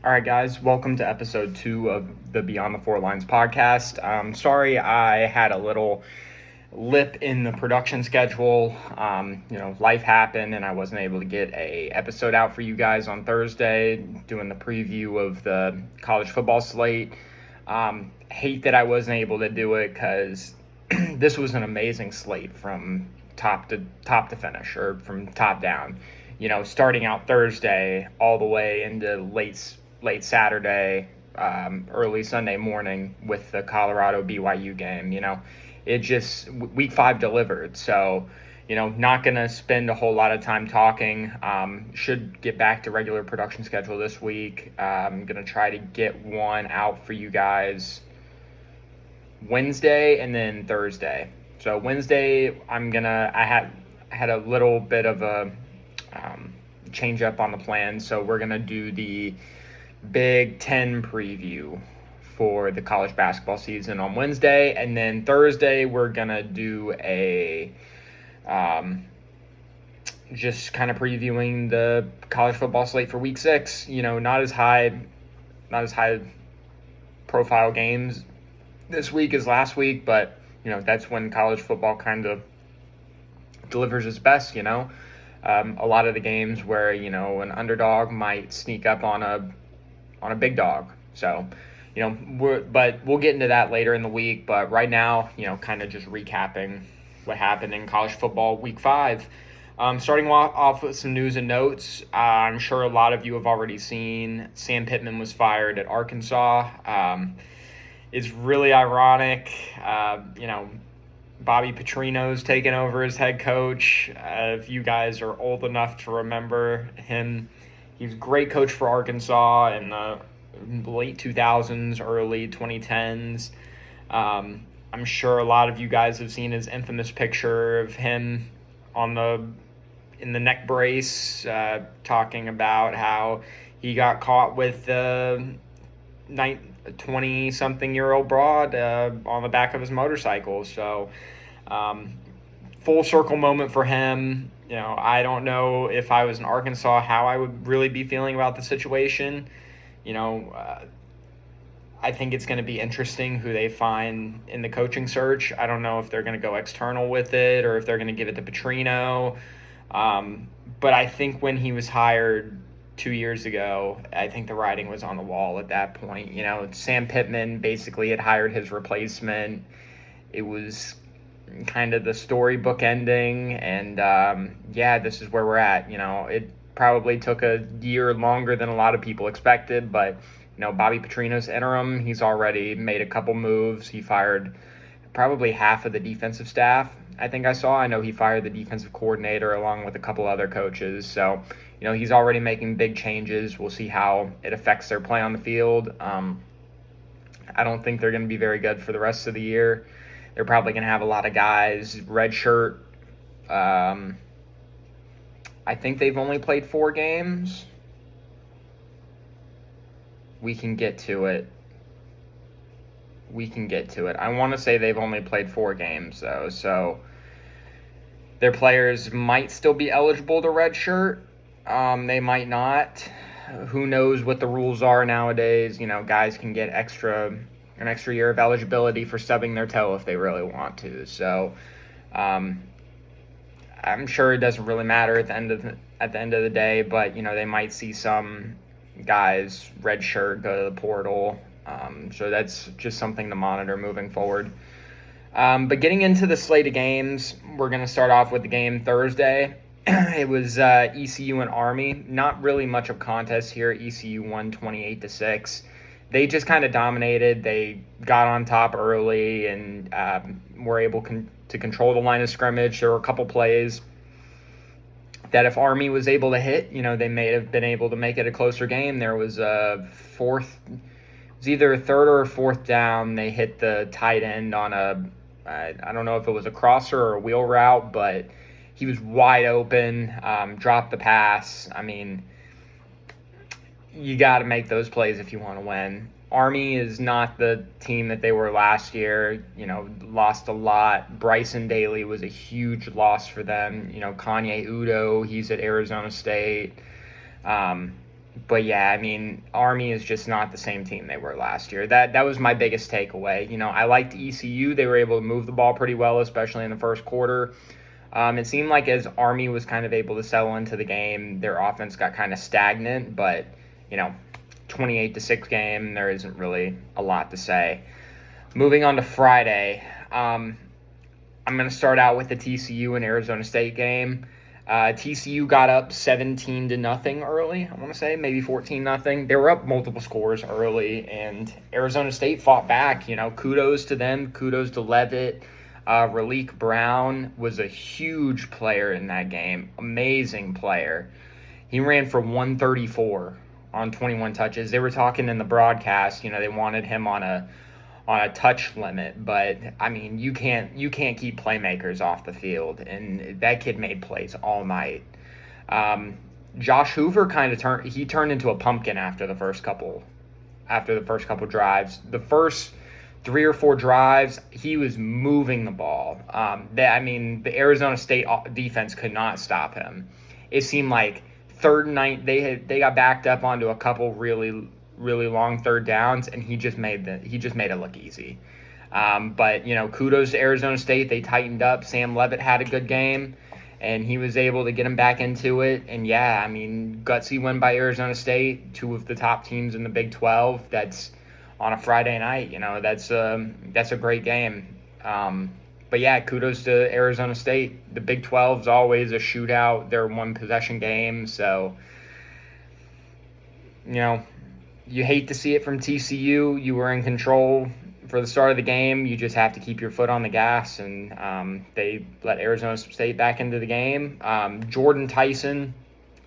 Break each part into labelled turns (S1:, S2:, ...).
S1: All right, guys, welcome to episode 2 of the Beyond the Four Lines podcast. Sorry I had a little lip in the production schedule. Life happened and I wasn't able to get a episode out for you guys on Thursday doing the preview of the college football slate. Hate that I wasn't able to do it because this was an amazing slate from top to finish, or from top down. Starting out Thursday all the way into late Saturday, early Sunday morning with the Colorado BYU game. It just, week 5 delivered. So, not going to spend a whole lot of time talking. Should get back to regular production schedule this week. I'm going to try to get one out for you guys Wednesday and then Thursday. So Wednesday, I had a little bit of a change up on the plan. So we're going to do the Big Ten preview for the college basketball season on Wednesday, and then Thursday we're gonna do a just kind of previewing the college football slate for week 6. Not as high profile games this week as last week, but that's when college football kind of delivers its best. A lot of the games where an underdog might sneak up on a big dog. So, but we'll get into that later in the week. But right now, kind of just recapping what happened in college football week 5. Starting off with some news and notes. I'm sure a lot of you have already seen Sam Pittman was fired at Arkansas. It's really ironic. Bobby Petrino's taken over as head coach. If you guys are old enough to remember him, he's a great coach for Arkansas in the late 2000s, early 2010s. I'm sure a lot of you guys have seen his infamous picture of him in the neck brace, talking about how he got caught with a 20-something-year-old broad on the back of his motorcycle. So, full circle moment for him. I don't know if I was in Arkansas how I would really be feeling about the situation. I think it's going to be interesting who they find in the coaching search. I don't know if they're going to go external with it or if they're going to give it to Petrino. But I think when he was hired 2 years ago, I think the writing was on the wall at that point. Sam Pittman basically had hired his replacement. It was kind of the storybook ending, and this is where we're at. It probably took a year longer than a lot of people expected, but Bobby Petrino's interim. He's already made a couple moves. He fired probably half of the defensive staff, I think I know he fired the defensive coordinator along with a couple other coaches. So he's already making big changes. We'll see how it affects their play on the field. I don't think they're going to be very good for the rest of the year. They're probably going to have a lot of guys redshirt. I think they've only played 4 games. We can get to it. I want to say they've only played 4 games, though. So their players might still be eligible to redshirt. They might not. Who knows what the rules are nowadays. Guys can get an extra year of eligibility for stubbing their toe if they really want to. So I'm sure it doesn't really matter at the end of the day, but they might see some guys redshirt, go to the portal. So that's just something to monitor moving forward. But getting into the slate of games, we're going to start off with the game Thursday. It was ECU and Army. Not really much of contest here. ECU won 28-6. They just kind of dominated. They got on top early and were able to control the line of scrimmage. There were a couple plays that if Army was able to hit, they may have been able to make it a closer game. There was either a third or a fourth down. They hit the tight end on I don't know if it was a crosser or a wheel route, but he was wide open, dropped the pass. I mean, you got to make those plays if you want to win. Army is not the team that they were last year, lost a lot. Bryson Daly was a huge loss for them. Kanye Udo, he's at Arizona State. But yeah, I mean, Army is just not the same team they were last year. That was my biggest takeaway. I liked ECU. They were able to move the ball pretty well, especially in the first quarter. It seemed like as Army was kind of able to settle into the game, their offense got kind of stagnant. But 28-6 game, there isn't really a lot to say. Moving on to Friday, I'm going to start out with the TCU and Arizona State game. TCU got up 17-0 early, I want to say, maybe 14-0. They were up multiple scores early, and Arizona State fought back. Kudos to them. Kudos to Levitt. Raleek Brown was a huge player in that game. Amazing player. He ran for 134 on 21 touches. They were talking in the broadcast, they wanted him on a touch limit, but I mean, you can't keep playmakers off the field, and that kid made plays all night. Josh Hoover turned into a pumpkin after the first couple drives. The first 3 or 4 drives, he was moving the ball. The Arizona State defense could not stop him. It seemed like 3rd and 9, they got backed up onto a couple really long third downs, and he just made it look easy. But kudos to Arizona State. They tightened up. Sam Levitt had a good game, and he was able to get him back into it. And yeah, I mean, gutsy win by Arizona State, 2 of the top teams in the Big 12. That's on a Friday night. That's a great game. But yeah, kudos to Arizona State. The Big 12 is always a shootout. They're 1-possession games, so you hate to see it from TCU. You were in control for the start of the game. You just have to keep your foot on the gas, and they let Arizona State back into the game. Jordan Tyson,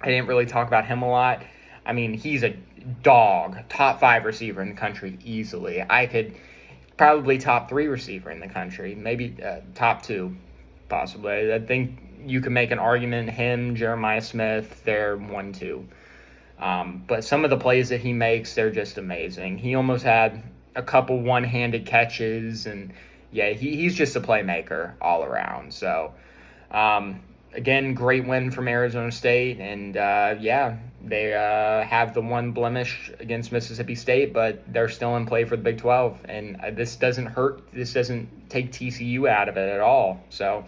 S1: I didn't really talk about him a lot. I mean, he's a dog, top 5 receiver in the country easily. I could probably top 3 receiver in the country, maybe top 2, possibly. I think you can make an argument. Him, Jeremiah Smith, they're 1-2. But some of the plays that he makes, they're just amazing. He almost had a couple one-handed catches, and yeah, he's just a playmaker all around. So, again, great win from Arizona State, and they have the one blemish against Mississippi State, but they're still in play for the Big 12, and this doesn't hurt. This doesn't take TCU out of it at all. So,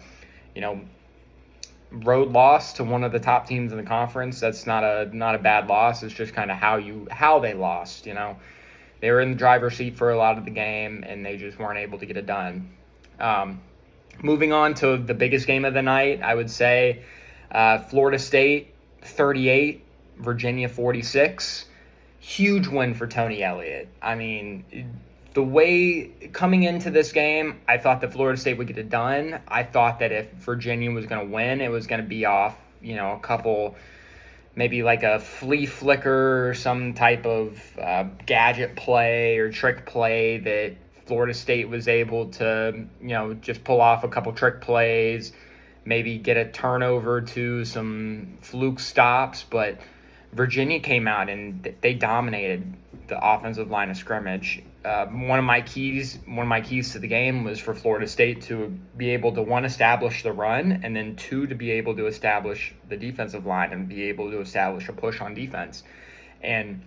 S1: road loss to one of the top teams in the conference, that's not a bad loss. It's just kind of how they lost. They were in the driver's seat for a lot of the game, and they just weren't able to get it done. Moving on to the biggest game of the night, I would say Florida State 38, Virginia 46. Huge win for Tony Elliott. I mean, the way coming into this game, I thought that Florida State would get it done. I thought that if Virginia was going to win, it was going to be off, a couple, maybe like a flea flicker or some type of gadget play or trick play that Florida State was able to, just pull off a couple trick plays, maybe get a turnover to some fluke stops. But Virginia came out and they dominated the offensive line of scrimmage. One of my keys to the game was for Florida State to be able to, 1, establish the run, and then 2, to be able to establish the defensive line and be able to establish a push on defense. And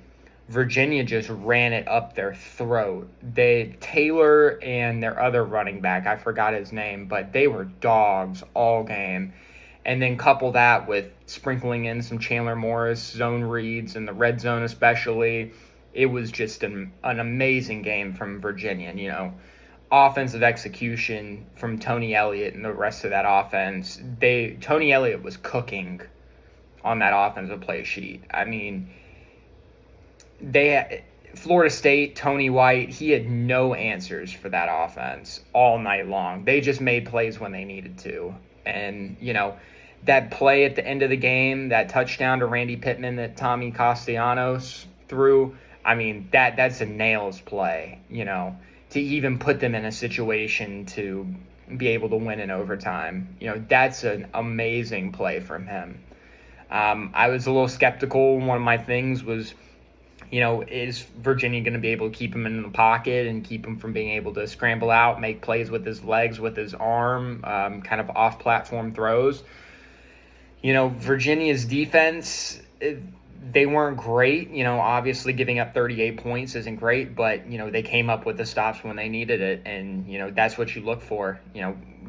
S1: Virginia just ran it up their throat. Taylor and their other running back, I forgot his name, but they were dogs all game. And then couple that with sprinkling in some Chandler Morris zone reads in the red zone especially. It was just an amazing game from Virginia. Offensive execution from Tony Elliott and the rest of that offense. Tony Elliott was cooking on that offensive play sheet. I mean, Florida State, Tony White, he had no answers for that offense all night long. They just made plays when they needed to. And, that play at the end of the game, that touchdown to Randy Pittman that Tommy Castellanos threw, I mean, that's a nails play, to even put them in a situation to be able to win in overtime. That's an amazing play from him. I was a little skeptical. One of my things was, is Virginia going to be able to keep him in the pocket and keep him from being able to scramble out, make plays with his legs, with his arm, kind of off-platform throws? Virginia's defense, They weren't great. Obviously giving up 38 points isn't great, but, they came up with the stops when they needed it. And, that's what you look for.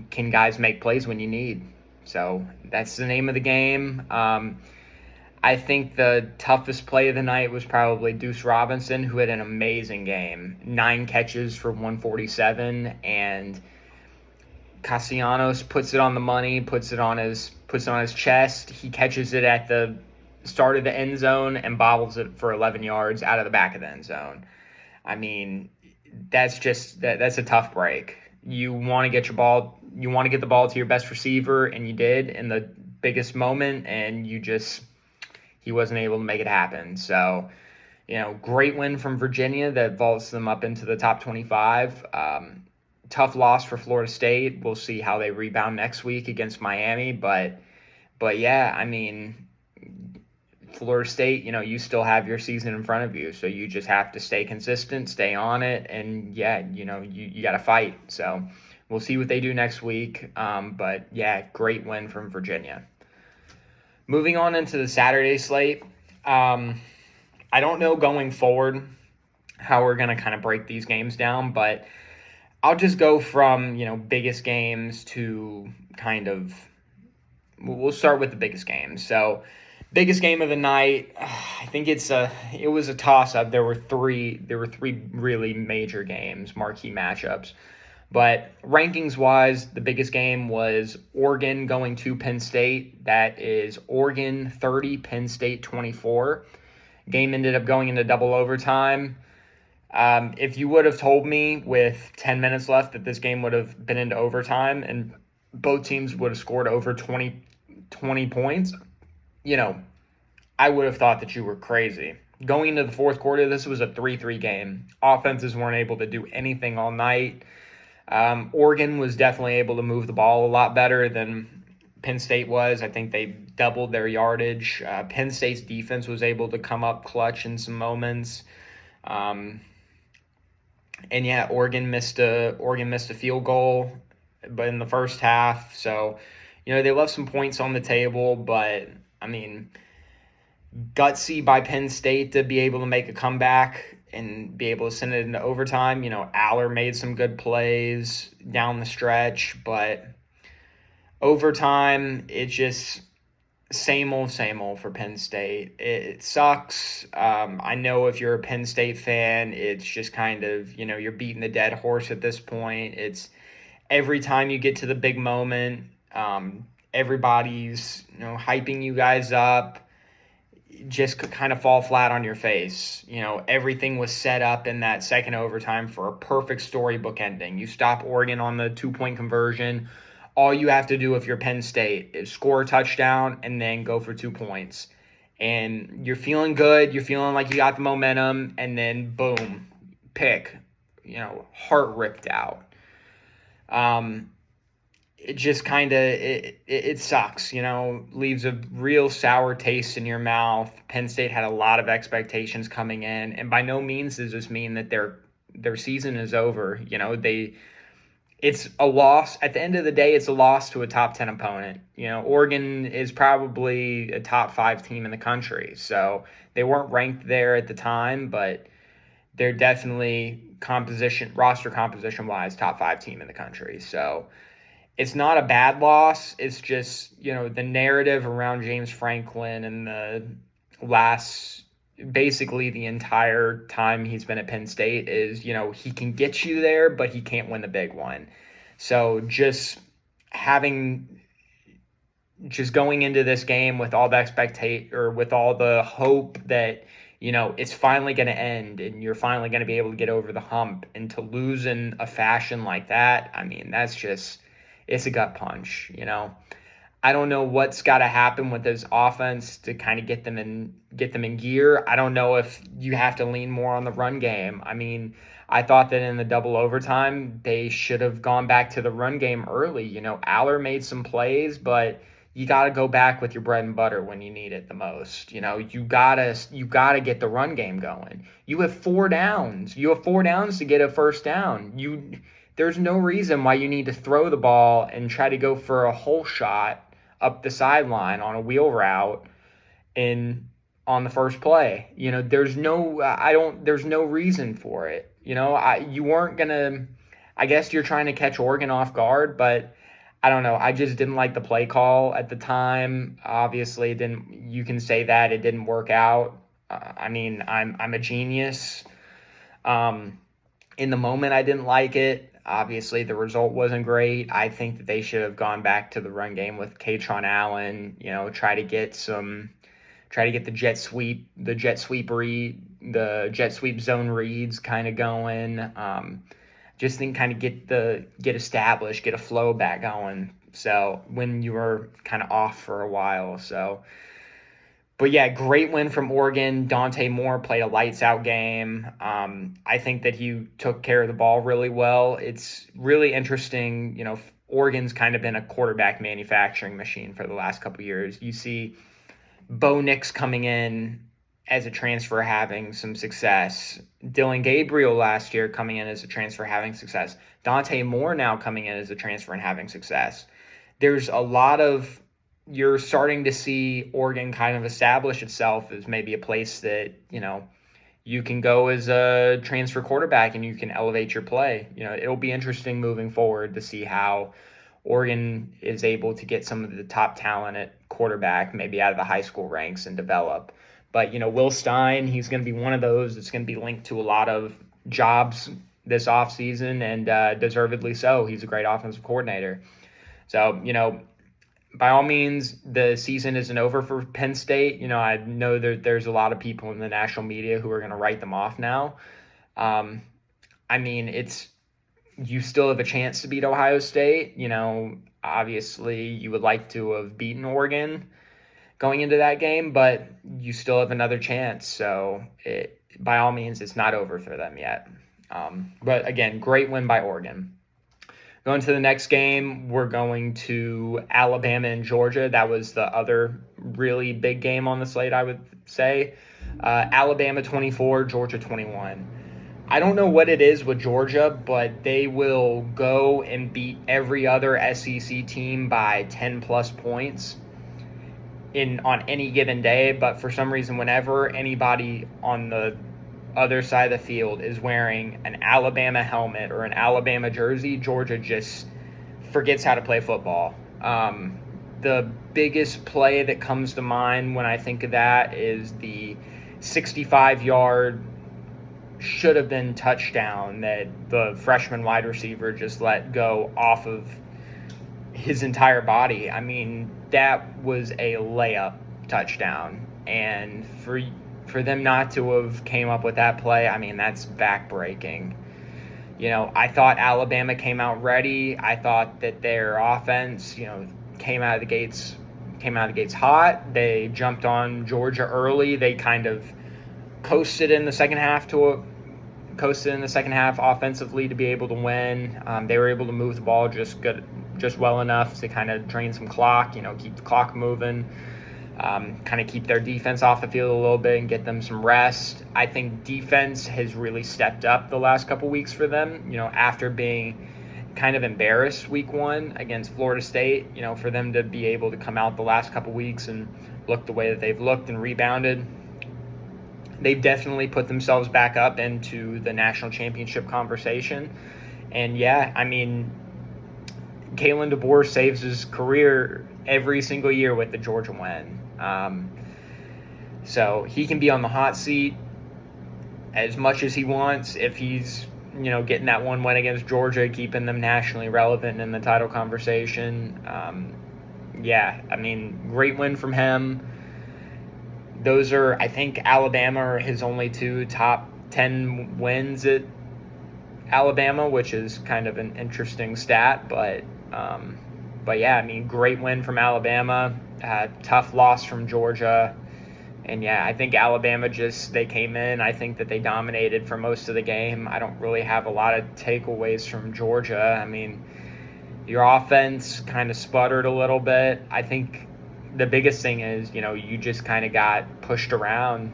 S1: Can guys make plays when you need? So that's the name of the game. I think the toughest play of the night was probably Deuce Robinson, who had an amazing game. 9 catches for 147, and Castellanos puts it on the money, puts it on his chest. He catches it at the start of the end zone and bobbles it for 11 yards out of the back of the end zone. I mean, that's a tough break. You want to get the ball to your best receiver, and you did in the biggest moment, and he wasn't able to make it happen. So, great win from Virginia that vaults them up into the top 25. Tough loss for Florida State. We'll see how they rebound next week against Miami. But yeah, I mean, Florida State, you still have your season in front of you. So you just have to stay consistent, stay on it. And, yeah, you got to fight. So we'll see what they do next week. But, yeah, great win from Virginia. Moving on into the Saturday slate, I don't know going forward how we're going to kind of break these games down, but I'll just go from, biggest games to we'll start with the biggest games. So biggest game of the night, I think it was a toss-up. There were three really major games, marquee matchups. But rankings-wise, the biggest game was Oregon going to Penn State. That is Oregon 30, Penn State 24. Game ended up going into double overtime. If you would have told me with 10 minutes left that this game would have been into overtime and both teams would have scored over 20 points, I would have thought that you were crazy. Going into the fourth quarter, this was a 3-3 game. Offenses weren't able to do anything all night. Oregon was definitely able to move the ball a lot better than Penn State was. I think they doubled their yardage. Penn State's defense was able to come up clutch in some moments. And yeah, Oregon missed a field goal, but in the first half. So, they left some points on the table, but I mean, gutsy by Penn State to be able to make a comeback and be able to send it into overtime. Aller made some good plays down the stretch, but overtime, it's just same old for Penn State. It sucks. I know if you're a Penn State fan, it's just kind of, you're beating the dead horse at this point. It's every time you get to the big moment, everybody's, hyping you guys up, just kind of fall flat on your face. Everything was set up in that second overtime for a perfect storybook ending. You stop Oregon on the 2-point conversion. All you have to do if you're Penn State is score a touchdown and then go for 2 points. And you're feeling good. You're feeling like you got the momentum. And then, boom, pick. Heart ripped out. It just kind of, it sucks, leaves a real sour taste in your mouth. Penn State had a lot of expectations coming in. And by no means does this mean that their season is over. It's a loss. At the end of the day, it's a loss to a top 10 opponent. Oregon is probably a top 5 team in the country. So they weren't ranked there at the time, but they're definitely roster composition wise, top 5 team in the country. So it's not a bad loss. It's just, the narrative around James Franklin and basically the entire time he's been at Penn State is, he can get you there, but he can't win the big one. So just going into this game with all the with all the hope that, it's finally going to end and you're finally going to be able to get over the hump, and to lose in a fashion like that, I mean, it's a gut punch, I don't know what's got to happen with this offense to kind of get them in gear. I don't know if you have to lean more on the run game. I mean, I thought that in the double overtime, they should have gone back to the run game early. Aller made some plays, but you got to go back with your bread and butter when you need it the most. You got to get the run game going. You have 4 downs. You have 4 downs to get a first down. There's no reason why you need to throw the ball and try to go for a hole shot up the sideline on a wheel route and on the first play. There's no reason for it. You weren't gonna. I guess you're trying to catch Oregon off guard, but I don't know. I just didn't like the play call at the time. Obviously, it didn't. You can say that it didn't work out. I mean, I'm a genius. In the moment, I didn't like it. Obviously, the result wasn't great. I think that they should have gone back to the run game with Katron Allen. Try to get the jet sweep zone reads kind of going. Just think kind of get established, get a flow back going. So when you were kind of off for a while, But yeah, great win from Oregon. Dante Moore played a lights out game. I think that he took care of the ball really well. It's really interesting. Oregon's kind of been a quarterback manufacturing machine for the last couple of years. You see Bo Nix coming in as a transfer having some success. Dylan Gabriel last year coming in as a transfer having success. Dante Moore now coming in as a transfer and having success. There's a lot of you're starting to see Oregon kind of establish itself as maybe a place that, you can go as a transfer quarterback and you can elevate your play. It'll be interesting moving forward to see how Oregon is able to get some of the top talent at quarterback, maybe out of the high school ranks, and develop. But, Will Stein, he's going to be one of those that's going to be linked to a lot of jobs this offseason, and deservedly so. He's a great offensive coordinator. So, by all means, the season isn't over for Penn State. I know that there's a lot of people in the national media who are going to write them off now. You still have a chance to beat Ohio State. Obviously you would like to have beaten Oregon going into that game, but you still have another chance. So by all means, it's not over for them yet. But again, great win by Oregon. Going to the next game, we're going to Alabama and Georgia. That was the other really big game on the slate, I would say. Alabama 24, Georgia 21. I don't know what it is with Georgia, but they will go and beat every other SEC team by 10-plus points on any given day. But for some reason, whenever anybody on the other side of the field is wearing an Alabama helmet or an Alabama jersey, Georgia just forgets how to play football. The biggest play that comes to mind when I think of that is the 65-yard should have been touchdown that the freshman wide receiver just let go off of his entire body. I mean, that was a layup touchdown. And for them not to have came up with that play, I mean, that's backbreaking. I thought Alabama came out ready. I thought that their offense, came out of the gates hot. They jumped on Georgia early. They kind of coasted in the second half offensively to be able to win. They were able to move the ball just well enough to kind of drain some clock, keep the clock moving. Kind of keep their defense off the field a little bit and get them some rest. I think defense has really stepped up the last couple weeks for them, after being kind of embarrassed week one against Florida State, for them to be able to come out the last couple weeks and look the way that they've looked and rebounded. They've definitely put themselves back up into the national championship conversation. And yeah, I mean, Kalen DeBoer saves his career every single year with the Georgia win. So he can be on the hot seat as much as he wants if he's, getting that one win against Georgia, keeping them nationally relevant in the title conversation. Yeah, I mean, great win from him. Those are, I think, Alabama are his only two top 10 wins at Alabama, which is kind of an interesting stat, but yeah, I mean, great win from Alabama, tough loss from Georgia, and yeah, I think Alabama they came in, I think that they dominated for most of the game. I don't really have a lot of takeaways from Georgia. I mean, your offense kind of sputtered a little bit. I think the biggest thing is, you just kind of got pushed around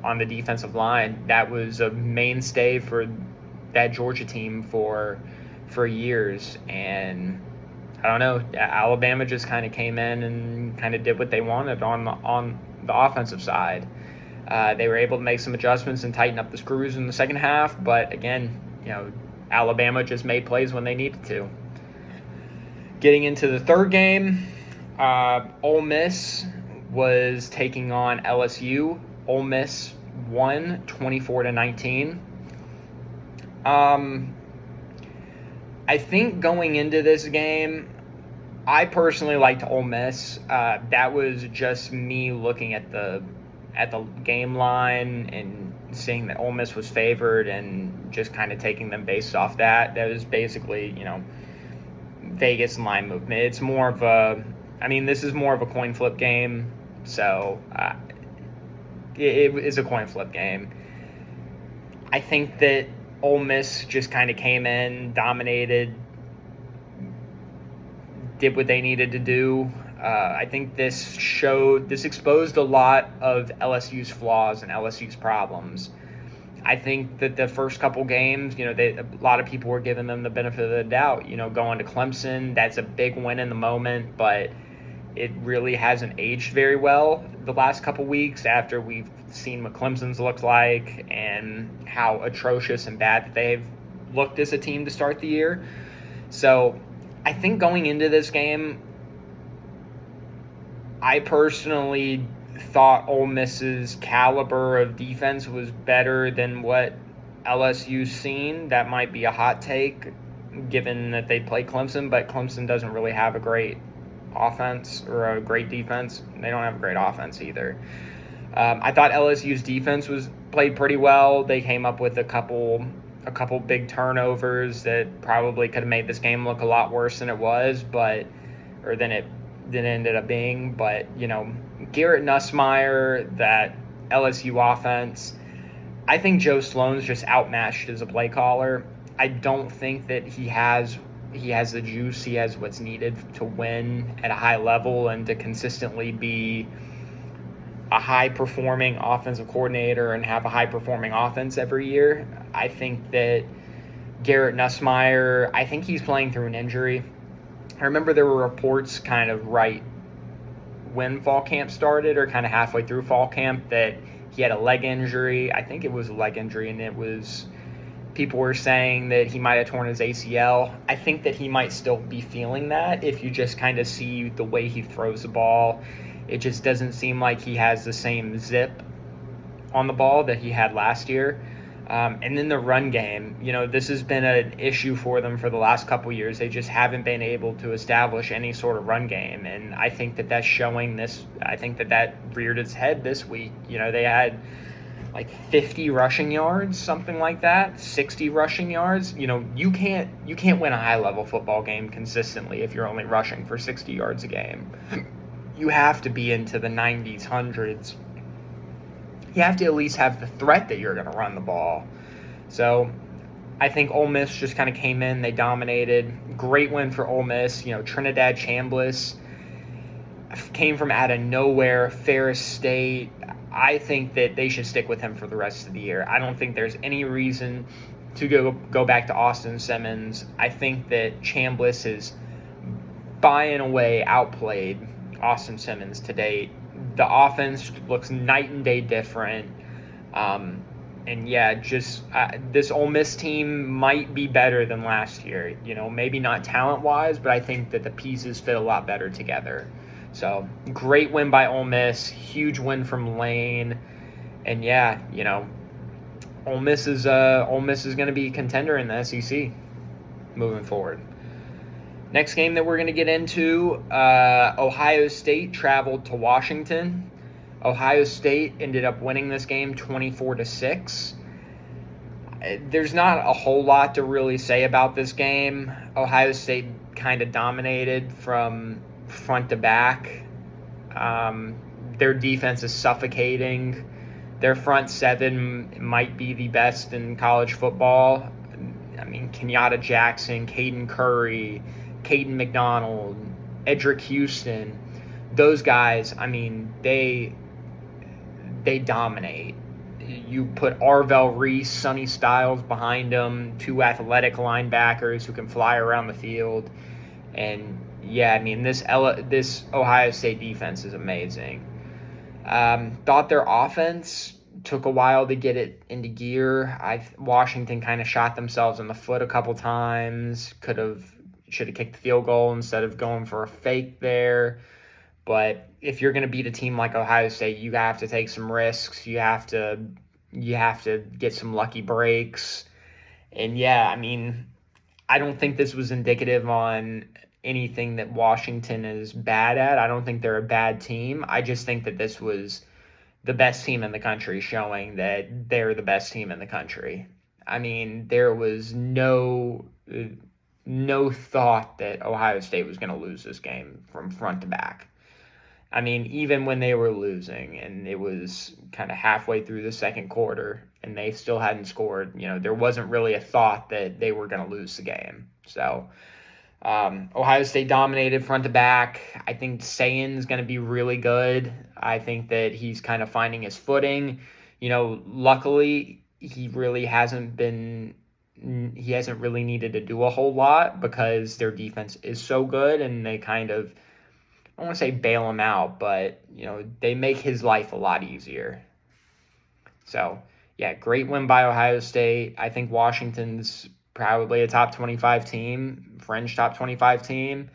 S1: on the defensive line. That was a mainstay for that Georgia team for years, and I don't know, Alabama just kind of came in and kind of did what they wanted on the offensive side. They were able to make some adjustments and tighten up the screws in the second half, but again, Alabama just made plays when they needed to. Getting into the third game, Ole Miss was taking on LSU. Ole Miss won 24-19. I think going into this game, I personally liked Ole Miss. That was just me looking at the game line and seeing that Ole Miss was favored and just kind of taking them based off that. That was basically, Vegas line movement. It's more of this is more of a coin flip game. So it is a coin flip game. I think that Ole Miss just kind of came in, dominated, did what they needed to do. I think this exposed a lot of LSU's flaws and LSU's problems. I think that the first couple games, a lot of people were giving them the benefit of the doubt. Going to Clemson, that's a big win in the moment, but it really hasn't aged very well the last couple weeks after we've seen what Clemson's looked like and how atrocious and bad that they've looked as a team to start the year. So I think going into this game, I personally thought Ole Miss's caliber of defense was better than what LSU's seen. That might be a hot take given that they play Clemson, but Clemson doesn't really have a great offense or a great defense. They don't have a great offense either. I thought LSU's defense played pretty well. They came up with a couple big turnovers that probably could have made this game look a lot worse than it was, or than it ended up being. But Garrett Nussmeier, that LSU offense, I think Joe Sloan's just outmatched as a play caller. I don't think that he has the juice. He has what's needed to win at a high level and to consistently be a high-performing offensive coordinator and have a high-performing offense every year. I think that Garrett Nussmeier, I think he's playing through an injury. I remember there were reports kind of right when fall camp started or kind of halfway through fall camp that he had a leg injury. I think it was a leg injury, and people were saying that he might have torn his ACL. I think that he might still be feeling that if you just kind of see the way he throws the ball. It just doesn't seem like he has the same zip on the ball that he had last year. And then the run game, this has been an issue for them for the last couple years. They just haven't been able to establish any sort of run game. And I think that that's showing this. I think that reared its head this week. They had like 50 rushing yards, something like that, 60 rushing yards. You can't win a high-level football game consistently if you're only rushing for 60 yards a game. You have to be into the 90s, 100s. You have to at least have the threat that you're going to run the ball. So I think Ole Miss just kind of came in. They dominated. Great win for Ole Miss. Trinidad Chambliss came from out of nowhere. Ferris State. I think that they should stick with him for the rest of the year. I don't think there's any reason to go back to Austin Simmons. I think that Chambliss is by and away outplayed Austin Simmons to date. The offense looks night and day different. This Ole Miss team might be better than last year. Maybe not talent-wise, but I think that the pieces fit a lot better together. So, great win by Ole Miss, huge win from Lane. And Ole Miss is going to be a contender in the SEC moving forward. Next game that we're going to get into, Ohio State traveled to Washington. Ohio State ended up winning this game 24-6. There's not a whole lot to really say about this game. Ohio State kind of dominated from front to back. Their defense is suffocating. Their front seven might be the best in college football. Kenyatta Jackson, Caden Curry, Caden McDonald, Edric Houston, those guys, they dominate. You put Arvell Reese, Sonny Styles behind them, two athletic linebackers who can fly around the field. And, this Ohio State defense is amazing. Thought their offense took a while to get it into gear. Washington kind of shot themselves in the foot a couple times. Should have kicked the field goal instead of going for a fake there. But if you're going to beat a team like Ohio State, you have to take some risks. You have to get some lucky breaks. And yeah, I mean, I don't think this was indicative on anything that Washington is bad at. I don't think they're a bad team. I just think that this was the best team in the country, showing that they're the best team in the country. I mean, there was no thought that Ohio State was going to lose this game from front to back. I mean, even when they were losing and it was kind of halfway through the second quarter and they still hadn't scored, there wasn't really a thought that they were going to lose the game. So Ohio State dominated front to back. I think Sayan's going to be really good. I think that he's kind of finding his footing. Luckily, he hasn't really needed to do a whole lot because their defense is so good, and they kind of, I don't want to say bail him out, but, they make his life a lot easier. So, yeah, great win by Ohio State. I think Washington's probably a top 25 team, fringe top 25 team.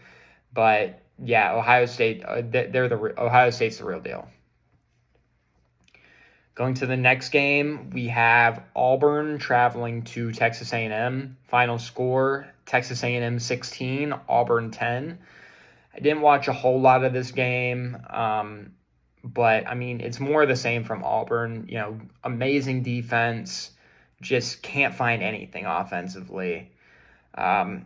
S1: But, yeah, Ohio State, Ohio State's the real deal. Going to the next game, we have Auburn traveling to Texas A&M. Final score, Texas A&M 16, Auburn 10. I didn't watch a whole lot of this game, but, I mean, it's more of the same from Auburn. Amazing defense, just can't find anything offensively. Auburn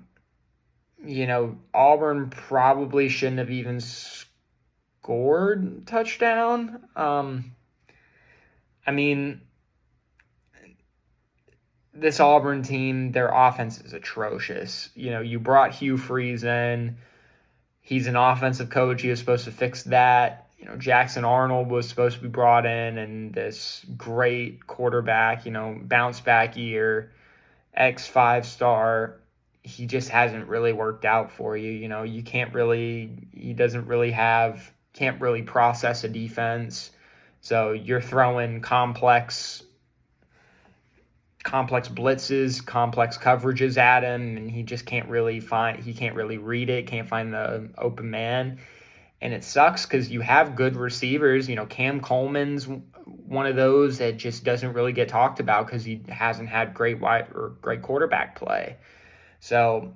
S1: probably shouldn't have even scored a touchdown. I mean, this Auburn team, their offense is atrocious. You brought Hugh Freeze in. He's an offensive coach. He was supposed to fix that. Jackson Arnold was supposed to be brought in, and this great quarterback, bounce back year, X5-star. He just hasn't really worked out for you. He can't really process a defense. So you're throwing complex blitzes, complex coverages at him, and he just can't really read it, can't find the open man. And it sucks because you have good receivers. Cam Coleman's one of those that just doesn't really get talked about because he hasn't had great quarterback play. So,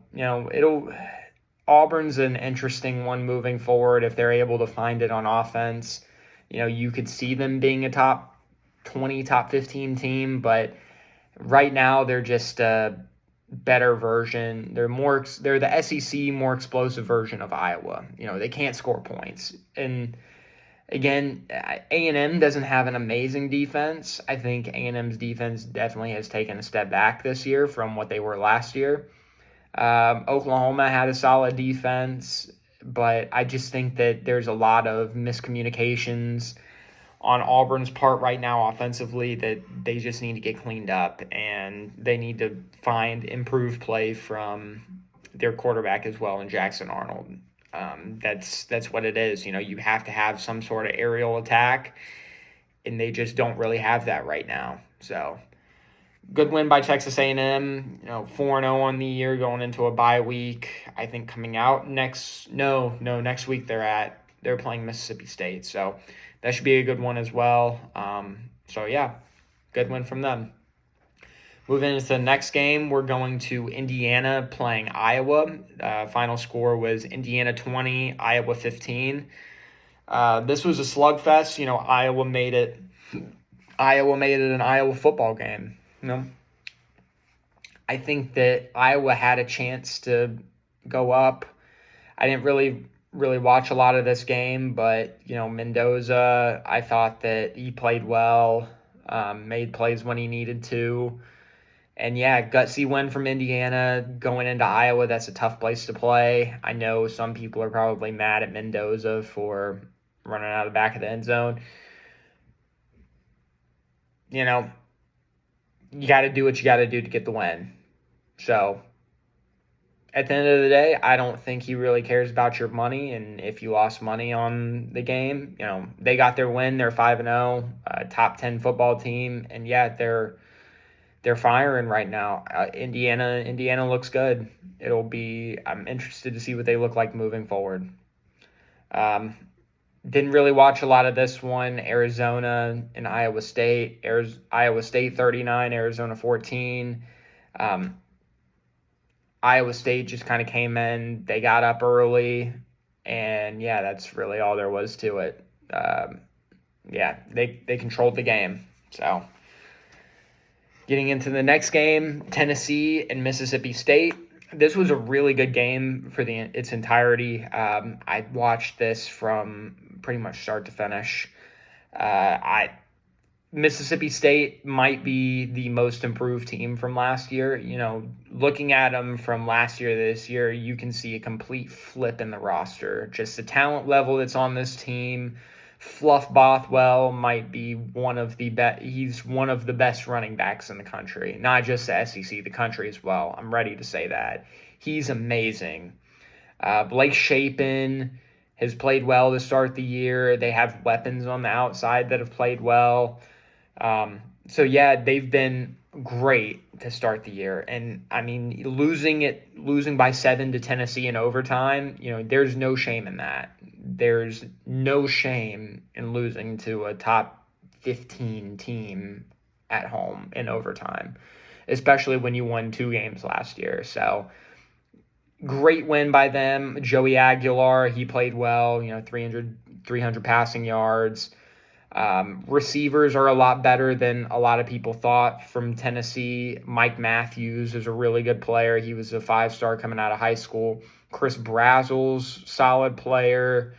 S1: Auburn's an interesting one moving forward if they're able to find it on offense. You could see them being a top 20, top 15 team, but right now they're just a better version. They're the SEC more explosive version of Iowa. They can't score points. And again, A&M doesn't have an amazing defense. I think A&M's defense definitely has taken a step back this year from what they were last year. Oklahoma had a solid defense, but I just think that there's a lot of miscommunications on Auburn's part right now offensively that they just need to get cleaned up, and they need to find improved play from their quarterback as well, and Jackson Arnold. That's what it is. You have to have some sort of aerial attack, and they just don't really have that right now. So good win by Texas A&M, 4-0 on the year going into a bye week. I think coming out next week they're playing Mississippi State. So that should be a good one as well. So yeah, good win from them. Moving into the next game, we're going to Indiana playing Iowa. Final score was Indiana 20, Iowa 15. This was a slugfest. Iowa made it an Iowa football game. I think that Iowa had a chance to go up. I didn't really watch a lot of this game, but Mendoza, I thought that he played well, made plays when he needed to. And yeah, gutsy win from Indiana going into Iowa. That's a tough place to play. I know some people are probably mad at Mendoza for running out of the back of the end zone. You got to do what you got to do to get the win. So at the end of the day, I don't think he really cares about your money. And if you lost money on the game, they got their win. They're 5-0, top 10 football team, and yeah, they're firing right now. Indiana looks good. I'm interested to see what they look like moving forward. Didn't really watch a lot of this one. Arizona and Iowa State. Iowa State 39, Arizona 14. Iowa State just kind of came in. They got up early, and yeah, that's really all there was to it. Yeah, they controlled the game. So getting into the next game, Tennessee and Mississippi State. This was a really good game for its entirety. I watched this from pretty much start to finish. Mississippi State might be the most improved team from last year. Looking at them from last year to this year, you can see a complete flip in the roster. Just the talent level that's on this team. Fluff Bothwell might be one of the best. He's one of the best running backs in the country, not just the SEC, the country as well. I'm ready to say that. He's amazing. Blake Shapen has played well to start the year. They have weapons on the outside that have played well. So yeah, they've been great to start the year. And I mean, losing by 7 to Tennessee in overtime, there's no shame in that. There's no shame in losing to a top 15 team at home in overtime, especially when you won 2 games last year. So great win by them. Joey Aguilar, he played well, 300 passing yards. Receivers are a lot better than a lot of people thought from Tennessee. Mike Matthews is a really good player. He was a 5-star coming out of high school. Chris Brazel's solid player.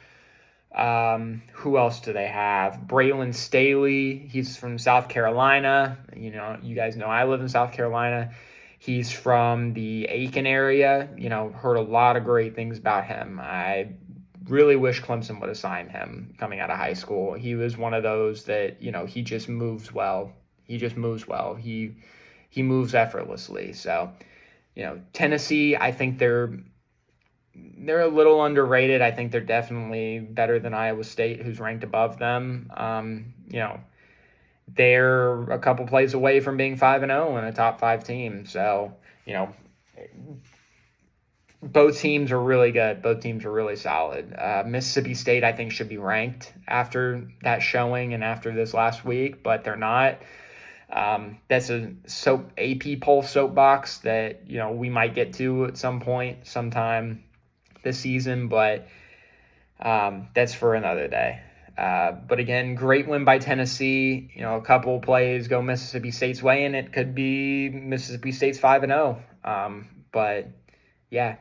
S1: Who else do they have? Braylon Staley. He's from South Carolina. You guys know I live in South Carolina. He's from the Aiken area. Heard a lot of great things about him. I really wish Clemson would have signed him coming out of high school. He was one of those that, he just moves well. He moves effortlessly. So, Tennessee, I think they're a little underrated. I think they're definitely better than Iowa State, who's ranked above them. They're a couple plays away from being 5-0 and a top 5 team. So, both teams are really good. Both teams are really solid. Mississippi State, I think, should be ranked after that showing and after this last week, but they're not. That's a AP poll soapbox that, we might get to at some point, sometime this season, but that's for another day. But again, great win by Tennessee. A couple plays go Mississippi State's way, and it could be Mississippi State's 5-0. But yeah,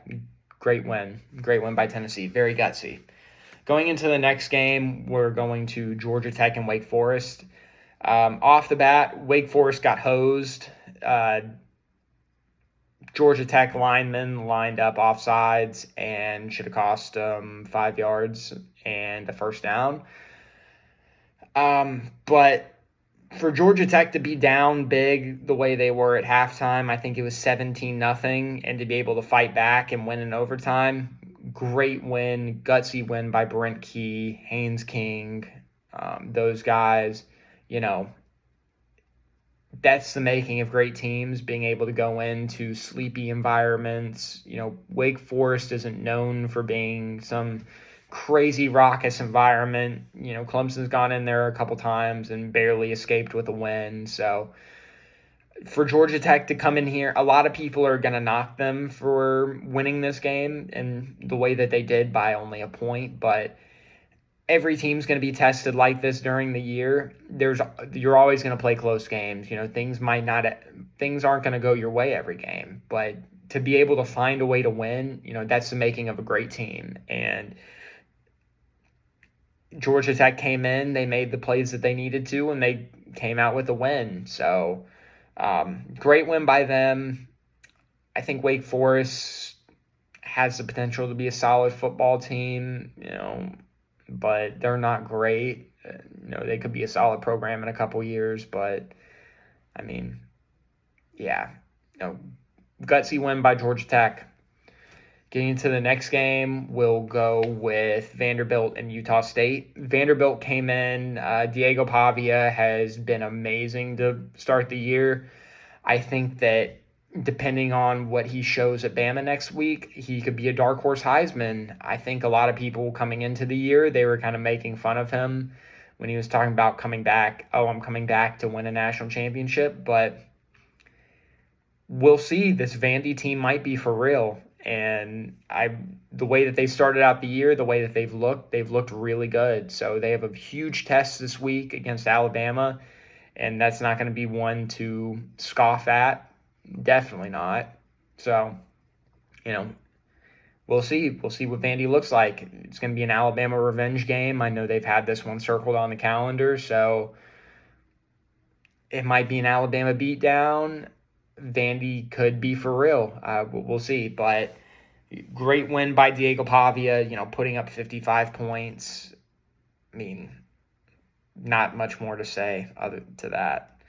S1: great win by Tennessee. Very gutsy. Going into the next game, we're going to Georgia Tech and Wake Forest. Off the bat, Wake Forest got hosed. Georgia Tech linemen lined up offsides and should have cost 5 yards and a first down. But for Georgia Tech to be down big the way they were at halftime, I think it was 17-0, and to be able to fight back and win in overtime, great win, gutsy win by Brent Key, Haynes King, those guys. That's the making of great teams, being able to go into sleepy environments. Wake Forest isn't known for being some crazy raucous environment. Clemson's gone in there a couple times and barely escaped with a win. So for Georgia Tech to come in here, a lot of people are going to knock them for winning this game and the way that they did by only a point, but every team's going to be tested like this during the year. You're always going to play close games. Things aren't going to go your way every game, but to be able to find a way to win, that's the making of a great team. And Georgia Tech came in, they made the plays that they needed to, and they came out with a win. So, great win by them. I think Wake Forest has the potential to be a solid football team, but they're not great. They could be a solid program in a couple years, but I mean, yeah, gutsy win by Georgia Tech. Getting into the next game, we'll go with Vanderbilt and Utah State. Vanderbilt came in. Diego Pavia has been amazing to start the year. I think that depending on what he shows at Bama next week, he could be a dark horse Heisman. I think a lot of people coming into the year, they were kind of making fun of him when he was talking about coming back. Oh, I'm coming back to win a national championship. But we'll see. This Vandy team might be for real. And the way that they started out the year, the way that they've looked really good. So they have a huge test this week against Alabama, and that's not going to be one to scoff at. Definitely not. So, we'll see. We'll see what Vandy looks like. It's going to be an Alabama revenge game. I know they've had this one circled on the calendar, so it might be an Alabama beatdown. Vandy could be for real. We'll see. But great win by Diego Pavia, putting up 55 points. I mean, not much more to say other to that.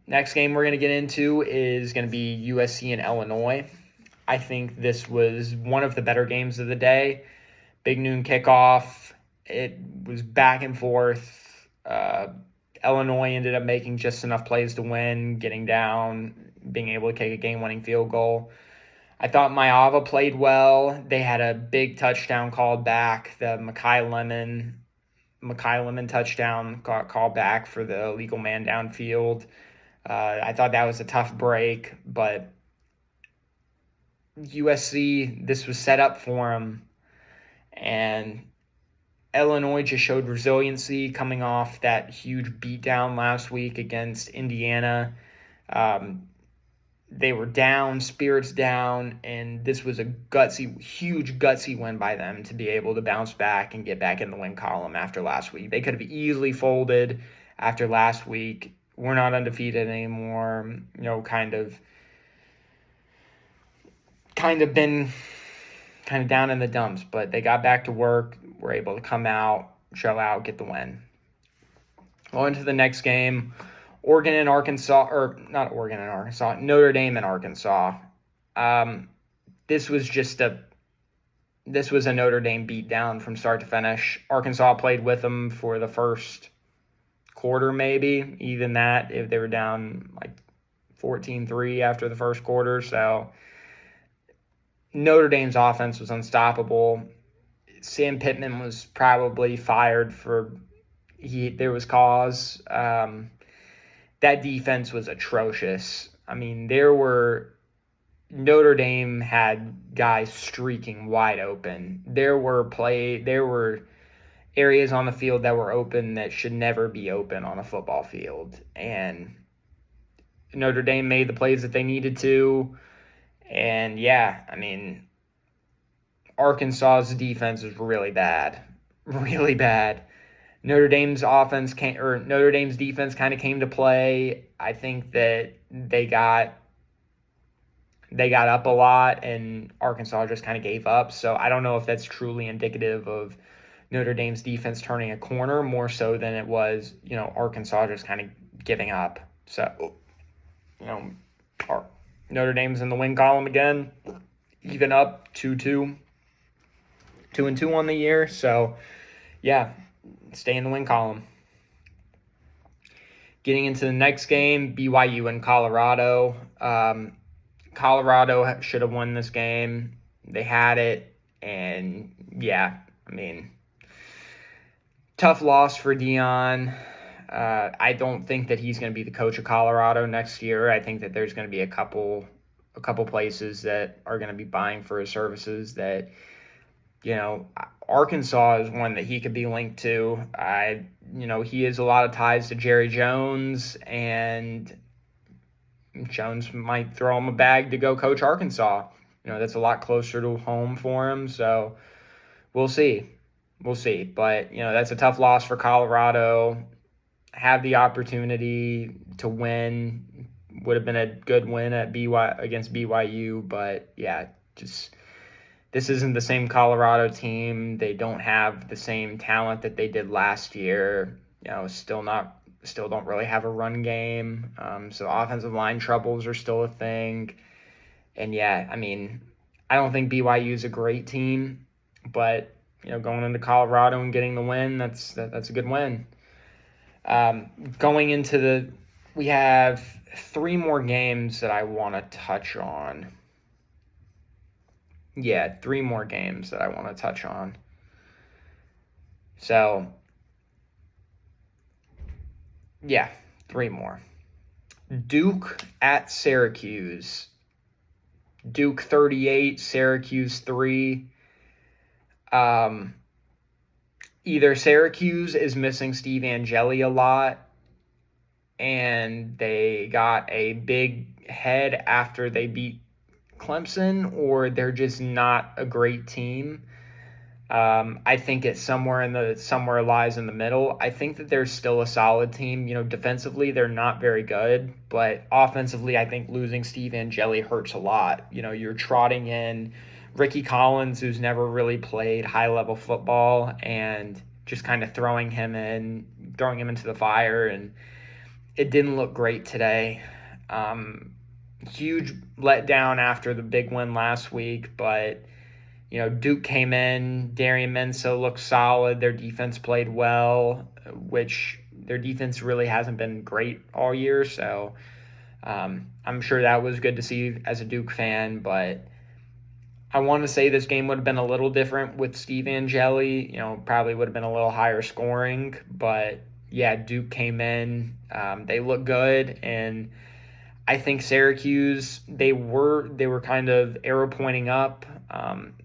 S1: Next game we're going to get into is going to be USC and Illinois. I think this was one of the better games of the day. Big noon kickoff. It was back and forth. Illinois ended up making just enough plays to win, getting down, being able to kick a game-winning field goal. I thought Maava played well. They had a big touchdown called back. The Makai Lemon touchdown got called back for the illegal man downfield. I thought that was a tough break, but USC, this was set up for them, and Illinois just showed resiliency coming off that huge beatdown last week against Indiana. They were down, spirits down, and this was a huge gutsy win by them to be able to bounce back and get back in the win column after last week. They could have easily folded after last week. We're not undefeated anymore, kind of been kind of down in the dumps, but they got back to work, were able to come out, show out, get the win. On to the next game, Notre Dame and Arkansas. This was a Notre Dame beatdown from start to finish. Arkansas played with them for the first quarter, maybe, even that, if they were down like 14-3 after the first quarter, so Notre Dame's offense was unstoppable. Sam Pittman was probably fired there was cause. That defense was atrocious. I mean, Notre Dame had guys streaking wide open. There were areas on the field that were open that should never be open on a football field. And Notre Dame made the plays that they needed to. And yeah, I mean, Arkansas's defense is really bad. Really bad. Notre Dame's defense kind of came to play. I think that they got up a lot and Arkansas just kind of gave up. So I don't know if that's truly indicative of Notre Dame's defense turning a corner, more so than it was, Arkansas just kind of giving up. So, Notre Dame's in the win column again, even up 2-2 on the year. So, yeah, stay in the win column. Getting into the next game, BYU and Colorado. Colorado should have won this game. They had it, and yeah, I mean, tough loss for Dion. I don't think that he's going to be the coach of Colorado next year. I think that there's going to be a couple places that are going to be buying for his services that, Arkansas is one that he could be linked to. He has a lot of ties to Jerry Jones, and Jones might throw him a bag to go coach Arkansas. That's a lot closer to home for him. So we'll see. But, that's a tough loss for Colorado. Have the opportunity to win. Would have been a good win against BYU. But, yeah, this isn't the same Colorado team. They don't have the same talent that they did last year. Still don't really have a run game. So offensive line troubles are still a thing. And yeah, I mean, I don't think BYU is a great team, but going into Colorado and getting the win, that's a good win. Going into we have 3 more games that I want to touch on. Yeah, 3 more games that I want to touch on. So, yeah, 3 more. Duke at Syracuse. Duke 38, Syracuse 3. Either Syracuse is missing Steve Angeli a lot, and they got a big head after they beat Clemson, or they're just not a great team. I think it's somewhere lies in the middle. I think that they're still a solid team. Defensively they're not very good, but offensively I think losing Steve Angeli hurts a lot. You're trotting in Ricky Collins, who's never really played high level football, and just kind of throwing him into the fire, and it didn't look great today. Huge letdown after the big win last week, but Duke came in. Darian Mensah looked solid. Their defense played well, which their defense really hasn't been great all year. So I'm sure that was good to see as a Duke fan. But I want to say this game would have been a little different with Steve Angeli. Probably would have been a little higher scoring. But yeah, Duke came in. They look good, and I think Syracuse, they were kind of arrow pointing up.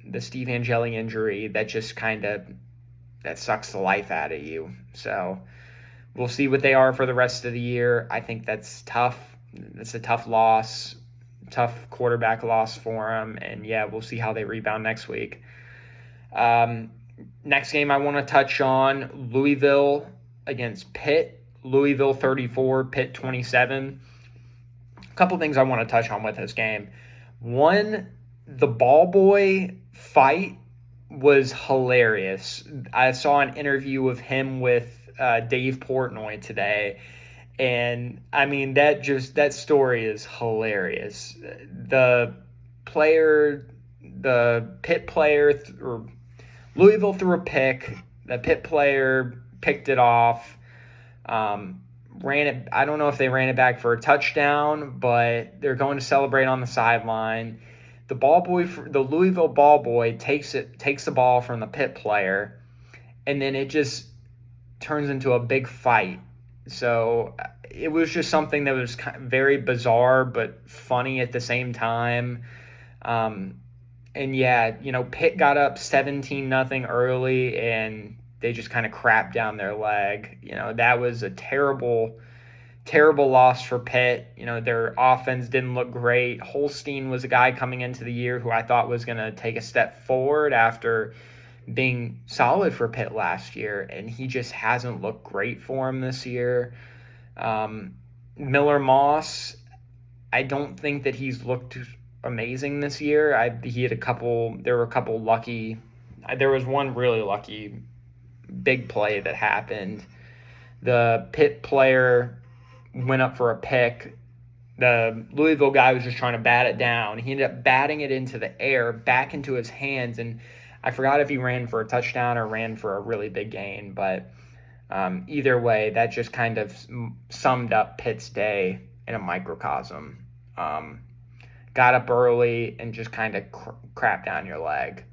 S1: The Steve Angeli injury, that just that sucks the life out of you. So we'll see what they are for the rest of the year. I think that's tough. It's a tough loss, tough quarterback loss for them. And yeah, we'll see how they rebound next week. Next game I want to touch on, Louisville against Pitt. Louisville 34, Pitt 27. A couple things I want to touch on with this game. One, the ball boy fight was hilarious. I saw an interview of him with Dave Portnoy today, and I mean that story is hilarious. The Pitt player, or Louisville threw a pick. The Pitt player picked it off. Ran it. I don't know if they ran it back for a touchdown, but they're going to celebrate on the sideline. The Louisville ball boy takes the ball from the Pitt player, and then it just turns into a big fight. So it was just something that was very bizarre but funny at the same time. And yeah, Pitt got up 17-0 early, and they just kind of crapped down their leg. That was a terrible loss for Pitt. Their offense didn't look great. Holstein was a guy coming into the year who I thought was going to take a step forward after being solid for Pitt last year, and he just hasn't looked great for him this year. Miller Moss, I don't think that he's looked amazing this year. There were a couple lucky. There was one really lucky big play that happened. The Pitt player went up for a pick. The Louisville guy was just trying to bat it down. He ended up batting it into the air, back into his hands, and I forgot if he ran for a touchdown or ran for a really big gain, but either way, that just kind of summed up Pitt's day in a microcosm. Got up early and just kind of crap down your leg.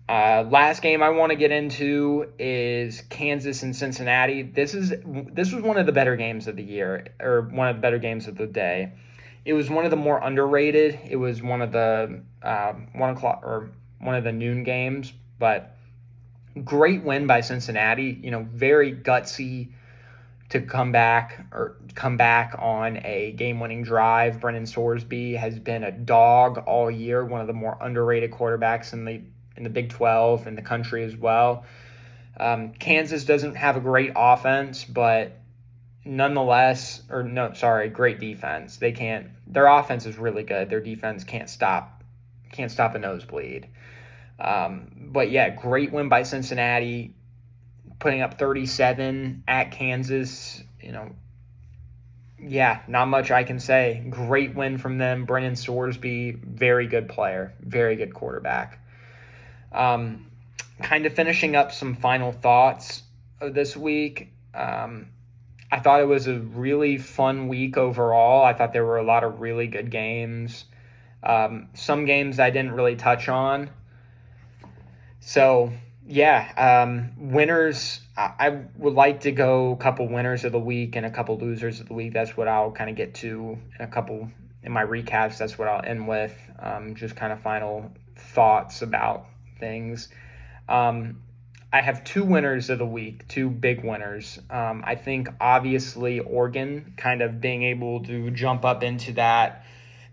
S1: Last game I want to get into is Kansas and Cincinnati. This was one of the better games of the year, or one of the better games of the day. It was one of the more underrated. It was one of the 1 o'clock or one of the noon games, but great win by Cincinnati. Very gutsy to come back on a game-winning drive. Brennan Sorsby has been a dog all year, one of the more underrated quarterbacks in the Big 12 in the country as well. Kansas doesn't have a great offense, but nonetheless, great defense. Their offense is really good. Their defense can't stop a nosebleed. But yeah, great win by Cincinnati, putting up 37 at Kansas. Yeah, not much I can say. Great win from them. Brennan Sorsby, very good player, very good quarterback. Um, Kind of finishing up some final thoughts of this week. I thought it was a really fun week overall. I thought there were a lot of really good games. Some games I didn't really touch on. So, yeah, winners. I would like to go a couple winners of the week and a couple losers of the week. That's what I'll kind of get to in my recaps. That's what I'll end with. Just kind of final thoughts about things. I have two winners of the week, two big winners. I think obviously Oregon kind of being able to jump up into that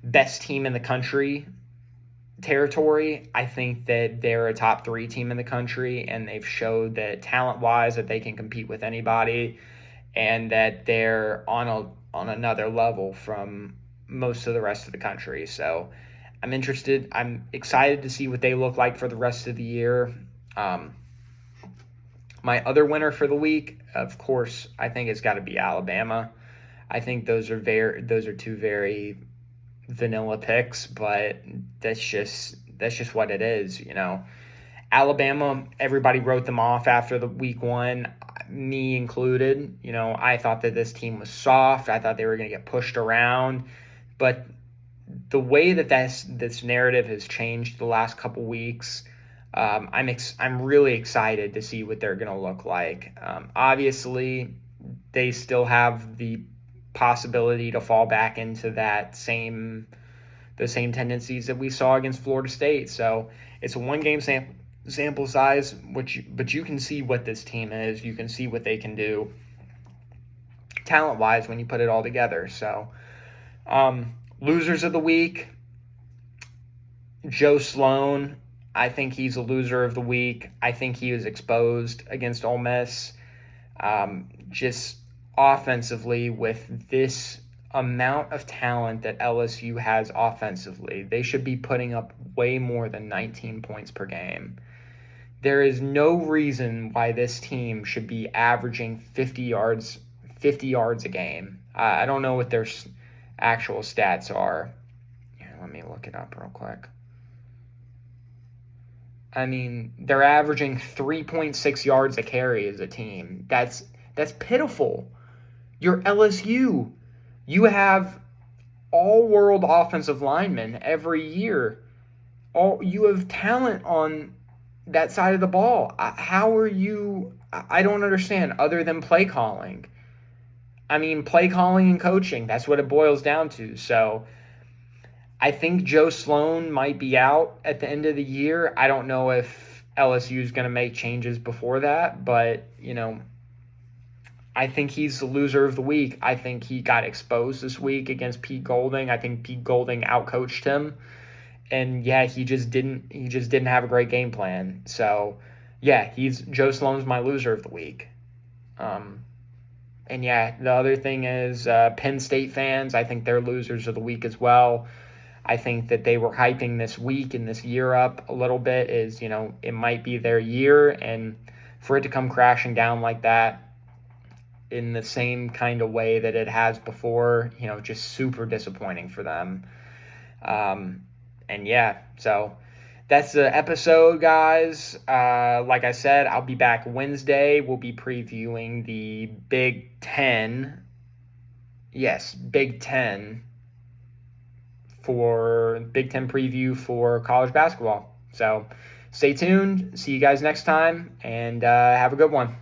S1: best team in the country territory. I think that they're a top 3 team in the country, and they've showed that talent-wise that they can compete with anybody, and that they're on another level from most of the rest of the country. So I'm interested. I'm excited to see what they look like for the rest of the year. My other winner for the week, of course, I think it's got to be Alabama. I think those are two very vanilla picks, but that's just what it is, you know. Alabama, everybody wrote them off after the week 1, me included. You know, I thought that this team was soft. I thought they were going to get pushed around, but the way that this narrative has changed the last couple weeks, I'm really excited to see what they're going to look like. Obviously, they still have the possibility to fall back into the same tendencies that we saw against Florida State. So it's a one-game sample size, but you can see what this team is. You can see what they can do talent-wise when you put it all together. So losers of the week, Joe Sloan. I think he's a loser of the week. I think he was exposed against Ole Miss. Just offensively, with this amount of talent that LSU has offensively, they should be putting up way more than 19 points per game. There is no reason why this team should be averaging 50 yards a game. I don't know what their actual stats are. Here, let me look it up real quick. I mean, they're averaging 3.6 yards a carry as a team. That's pitiful. You're LSU. You have all-world offensive linemen every year. You have talent on that side of the ball. How are you? I don't understand, other than play calling. I mean, play calling and coaching, that's what it boils down to. So I think Joe Sloan might be out at the end of the year. I don't know if LSU is going to make changes before that, but, you know, I think he's the loser of the week. I think he got exposed this week against Pete Golding. I think Pete Golding outcoached him. And yeah, he just didn't have a great game plan. So yeah, Joe Sloan's my loser of the week. And yeah, the other thing is Penn State fans, I think they're losers of the week as well. I think that they were hyping this week and this year up a little bit, is, you know, it might be their year, and for it to come crashing down like that in the same kind of way that it has before, you know, just super disappointing for them. And yeah, so that's the episode, guys. Like I said, I'll be back Wednesday. We'll be previewing the Big Ten. Yes, Big Ten preview for college basketball. So stay tuned. See you guys next time, and have a good one.